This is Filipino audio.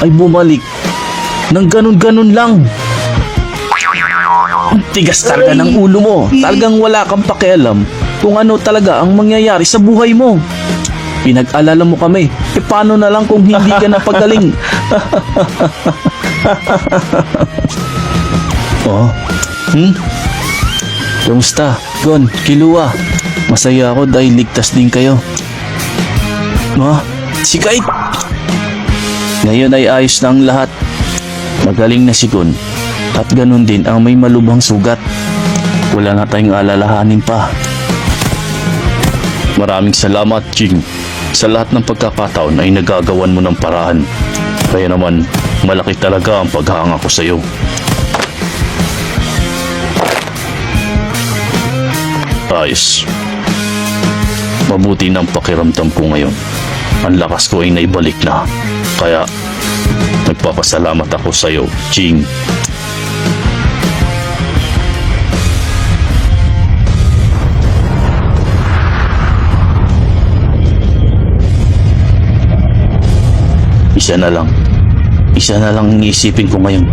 ay bumalik ng ganun-ganun lang. Ang tigas talaga ng ulo mo. Talagang wala kang pakialam kung ano talaga ang mangyayari sa buhay mo. Pinag-alala mo kami. E paano na lang kung hindi ka napagaling? Oh. Kumusta? Gon, Kilua. Masaya ako dahil ligtas din kayo. Si Kite. Ngayon ay ayos na ang lahat. Magaling na si Gon. At ganun din ang may malubhang sugat. Wala na tayong alalahanin pa. Maraming salamat, Ching. Sa lahat ng pagkakataon ay nagagawan mo ng paraan. Kaya naman, malaki talaga ang paghanga ko sa iyo. Ayos. Mabuti ng pakiramdam ko ngayon. Ang lakas ko ay naibalik na. Kaya, nagpapasalamat ako sa iyo, Ching. Isa na lang ang iisipin ko ngayon.